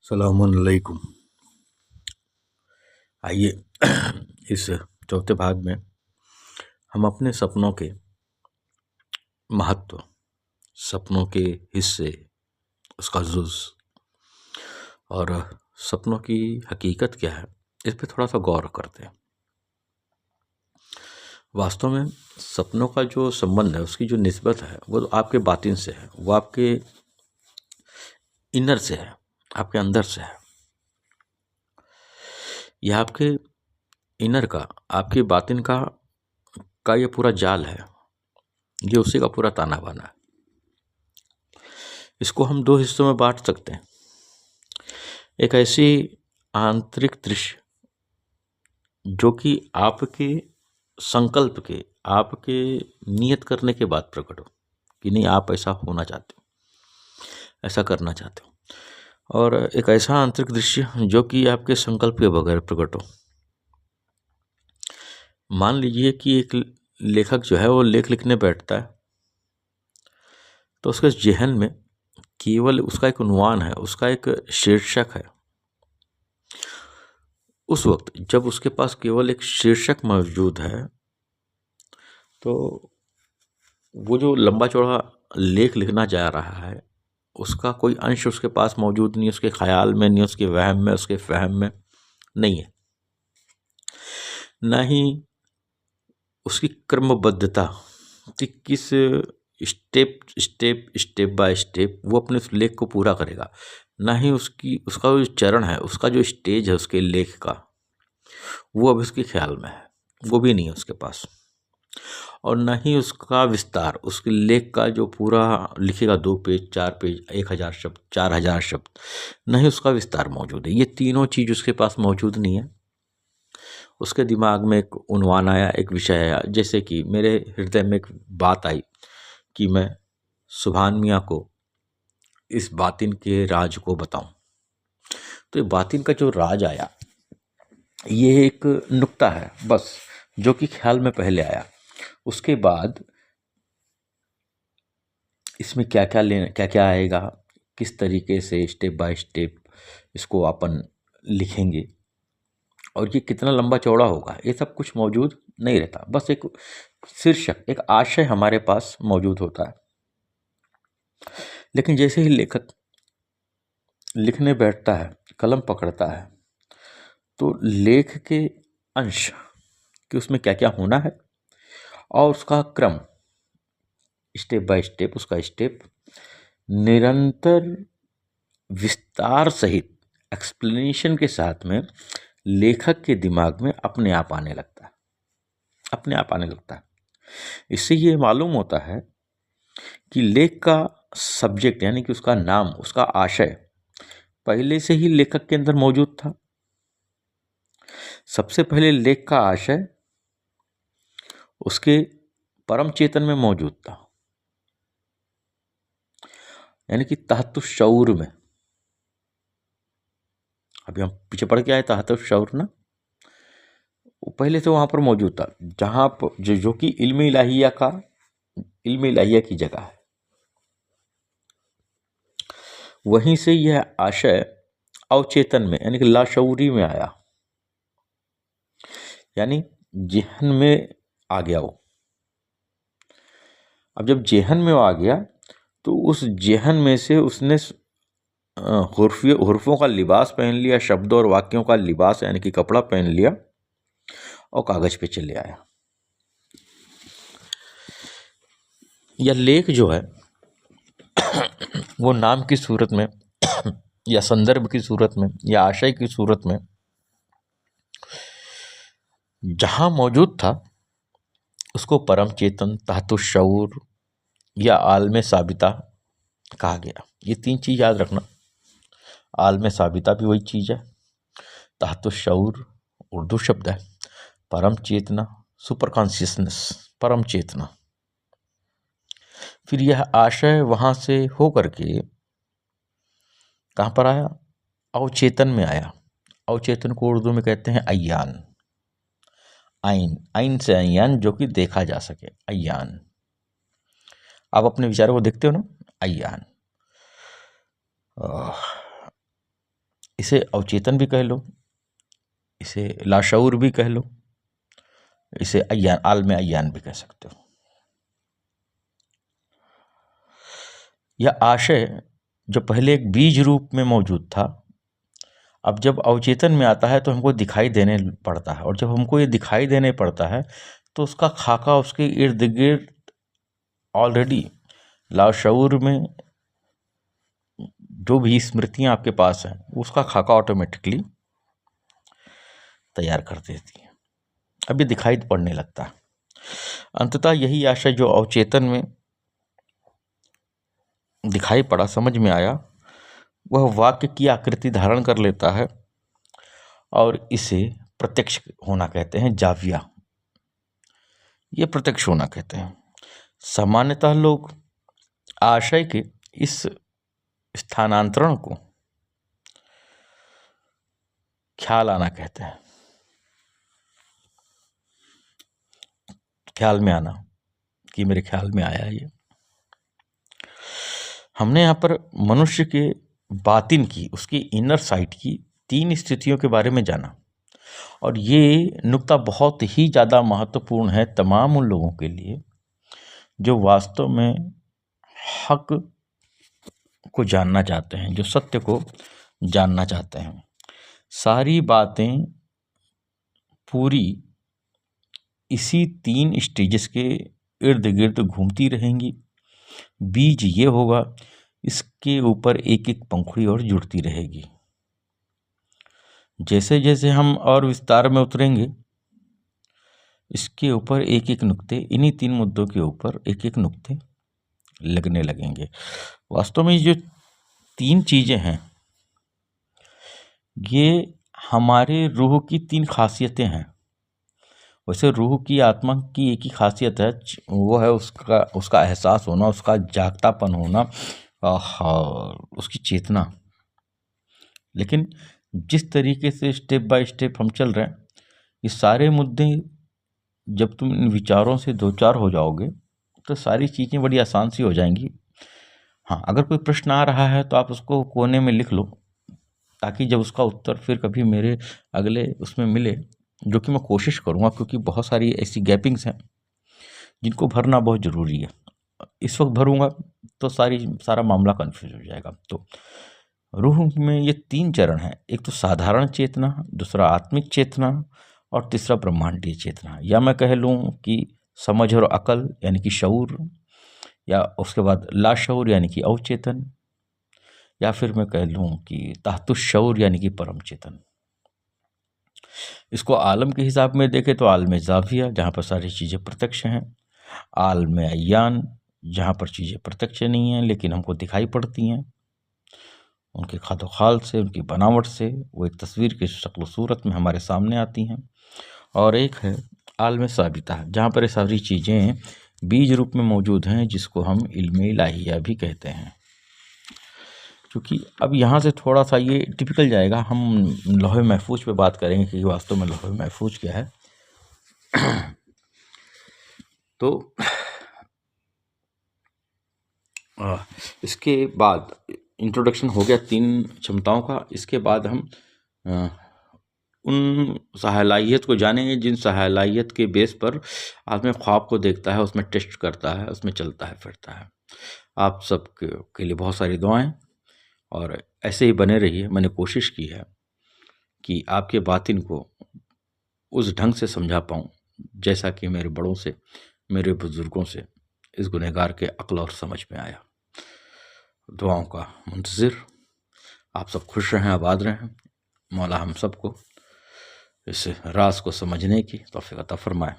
अस्सलामुअलैकुम। आइए इस चौथे भाग में हम अपने सपनों के महत्व, सपनों के हिस्से, उसका जुज़ और सपनों की हकीकत क्या है, इस पे थोड़ा सा गौर करते हैं। वास्तव में सपनों का जो संबंध है, उसकी जो निस्बत है, वो तो आपके बातिन से है, वो आपके इनर से है, आपके अंदर से है। यह आपके इनर का, आपके बातिन का ये पूरा जाल है, ये उसी का पूरा ताना बाना है। इसको हम दो हिस्सों में बांट सकते हैं। एक ऐसी आंतरिक दृश्य जो कि आपके संकल्प के, आपके नियत करने के बाद प्रकट हो कि नहीं, आप ऐसा होना चाहते हो, ऐसा करना चाहते हो। और एक ऐसा आंतरिक दृश्य जो कि आपके संकल्प के बगैर प्रकट हो। मान लीजिए कि एक लेखक जो है वो लेख लिखने बैठता है, तो उसके ज़हन में केवल उसका एक उन्वान है, उसका एक शीर्षक है। उस वक्त जब उसके पास केवल एक शीर्षक मौजूद है, तो वो जो लंबा चौड़ा लेख लिखना जा रहा है, उसका कोई अंश उसके पास मौजूद नहीं, उसके ख्याल में नहीं, उसके वहम में, उसके फहम में नहीं है। ना ही उसकी क्रमबद्धता कि किस स्टेप बाय स्टेप वो अपने उस लेख को पूरा करेगा। ना ही उसका जो चरण है, उसका जो स्टेज है उसके लेख का, वो अभी उसके ख्याल में है, वो भी नहीं है उसके पास। और न ही उसका विस्तार, उसके लेख का जो पूरा लिखेगा 2 पेज, 4 पेज, 1000 शब्द, 4000 शब्द, न ही उसका विस्तार मौजूद है। ये तीनों चीज़ उसके पास मौजूद नहीं है। उसके दिमाग में एक उन्वान आया, एक विषय आया। जैसे कि मेरे हृदय में एक बात आई कि मैं सुभान मियाँ को इस बातिन के राज को बताऊं। तो ये बातिन का जो राज आया, ये एक नुक्ता है बस, जो कि ख्याल में पहले आया। उसके बाद इसमें क्या क्या आएगा, किस तरीके से स्टेप बाय स्टेप इसको अपन लिखेंगे और ये कितना लंबा चौड़ा होगा, ये सब कुछ मौजूद नहीं रहता। बस एक शीर्षक, एक आशय हमारे पास मौजूद होता है। लेकिन जैसे ही लेखक लिखने बैठता है, कलम पकड़ता है, तो लेख के अंश कि उसमें क्या क्या होना है और उसका क्रम, स्टेप बाय स्टेप, उसका स्टेप निरंतर विस्तार सहित एक्सप्लेनेशन के साथ में लेखक के दिमाग में अपने आप आने लगता है, अपने आप आने लगता है। इससे ये मालूम होता है कि लेख का सब्जेक्ट, यानी कि उसका नाम, उसका आशय पहले से ही लेखक के अंदर मौजूद था। सबसे पहले लेख का आशय उसके परम चेतन में मौजूद था, यानी कि तहत शऊर में। अभी हम पीछे पढ़ के आए तहत शऊर ना, वो पहले से वहां पर मौजूद था, जहां पर जो कि इल्म इलाहिया की जगह है। वहीं से यह आशय अवचेतन में, यानी कि लाशऊरी में आया, यानी जेहन में आ गया वो। अब जब जेहन में वो आ गया, तो उस जेहन में से उसने हुर्फों का लिबास पहन लिया, शब्दों और वाक्यों का लिबास यानी कि कपड़ा पहन लिया और कागज पे चले आया। यह लेख जो है वो नाम की सूरत में या संदर्भ की सूरत में या आशय की सूरत में जहां मौजूद था, उसको परम चेतन, तहत शऊर या आलम साबिता कहा गया। ये 3 चीज याद रखना। आलम साबिता भी वही चीज है, तहत शऊर उर्दू शब्द है, परम चेतना, सुपर कॉन्शियसनेस, परम चेतना। फिर यह आशय वहां से होकर के कहां पर आया, अवचेतन में आया। अवचेतन को उर्दू में कहते हैं अय्यान। आइन, आइन से अय्यान, जो कि देखा जा सके, अय्यान। आप अपने विचारों को देखते हो ना, अय्यान। इसे अवचेतन भी कह लो, इसे लाशऊर भी कह लो, इसे अज्ञान, आलम अज्ञान भी कह सकते हो। यह आशय जो पहले एक बीज रूप में मौजूद था, अब जब अवचेतन में आता है तो हमको दिखाई देने पड़ता है, और जब हमको ये दिखाई देने पड़ता है तो उसका खाका उसके इर्द गिर्द ऑलरेडी लाशऊर में जो भी स्मृतियां आपके पास हैं उसका खाका ऑटोमेटिकली तैयार कर देती है। अब ये दिखाई पड़ने लगता है। अंततः यही आशय जो अवचेतन में दिखाई पड़ा, समझ में आया, वह वाक्य की आकृति धारण कर लेता है और इसे प्रत्यक्ष होना कहते हैं, जाविया। ये प्रत्यक्ष होना कहते हैं। सामान्यतः लोग आशय के इस स्थानांतरण को ख्याल आना कहते हैं। ख्याल में आना कि मेरे ख्याल में आया ये। हमने यहाँ पर मनुष्य के बातिन की, उसकी इनर साइट की 3 स्थितियों के बारे में जाना, और ये नुक्ता बहुत ही ज़्यादा महत्वपूर्ण है तमाम उन लोगों के लिए जो वास्तव में हक को जानना चाहते हैं, जो सत्य को जानना चाहते हैं। सारी बातें पूरी इसी 3 स्टेजेस के इर्द गिर्द घूमती रहेंगी। बीज ये होगा, इसके ऊपर एक एक पंखुड़ी और जुड़ती रहेगी। जैसे जैसे हम और विस्तार में उतरेंगे, इसके ऊपर एक एक नुक्ते, इन्हीं 3 मुद्दों के ऊपर एक एक नुक्ते लगने लगेंगे। वास्तव में जो 3 चीजें हैं, ये हमारे रूह की 3 खासियतें हैं। वैसे रूह की, आत्मा की एक ही खासियत है, वो है उसका एहसास होना, उसका जागतापन होना, उसकी चेतना। लेकिन जिस तरीके से स्टेप बाय स्टेप हम चल रहे हैं, ये सारे मुद्दे जब तुम इन विचारों से दो चार हो जाओगे तो सारी चीज़ें बड़ी आसान सी हो जाएंगी। हाँ, अगर कोई प्रश्न आ रहा है तो आप उसको कोने में लिख लो, ताकि जब उसका उत्तर फिर कभी मेरे अगले उसमें मिले, जो कि मैं कोशिश करूँगा, क्योंकि बहुत सारी ऐसी गैपिंग्स हैं जिनको भरना बहुत ज़रूरी है। इस वक्त भरूँगा तो सारा मामला कन्फ्यूज हो जाएगा। तो रूह में ये 3 चरण हैं, एक तो साधारण चेतना, दूसरा आत्मिक चेतना, और तीसरा ब्रह्मांडीय चेतना। या मैं कह लूँ कि समझ और अकल यानी कि शऊर, या उसके बाद लाशऊर यानी कि अवचेतन, या फिर मैं कह लूँ कि ताहतुश शऊर यानी कि परम चेतन। इसको आलम के हिसाब में देखें तो आलम जाविया, जहाँ पर सारी चीज़ें प्रत्यक्ष हैं, आलम अय्यान, जहाँ पर चीज़ें प्रत्यक्ष नहीं हैं लेकिन हमको दिखाई पड़ती हैं, उनके खादोखाल से, उनकी बनावट से, वो एक तस्वीर की शक्ल सूरत में हमारे सामने आती हैं। और एक है आलम साबिता, जहाँ पर ये सारी चीज़ें बीज रूप में मौजूद हैं, जिसको हम इल्म इलाहिया भी कहते हैं। क्योंकि अब यहाँ से थोड़ा सा ये टिपिकल जाएगा, हम लौह महफूज पे बात करेंगे कि वास्तव में लौह महफूज क्या है। तो इसके बाद इंट्रोडक्शन हो गया 3 क्षमताओं का। इसके बाद हम उन सलाहियत को जानेंगे जिन सलाहियत के बेस पर आदमी ख्वाब को देखता है, उसमें टेस्ट करता है, उसमें चलता है फिरता है। आप सब के लिए बहुत सारी दुआएं, और ऐसे ही बने रहिए। मैंने कोशिश की है कि आपके बातिन को उस ढंग से समझा पाऊँ जैसा कि मेरे बड़ों से, मेरे बुजुर्गों से इस गुनहगार के अक्ल और समझ में आया। दुआओं का मुंतज़िर। आप सब खुश रहें, आबाद रहें। मौला हम सबको इस राज को समझने की तौफीक अता फरमाए।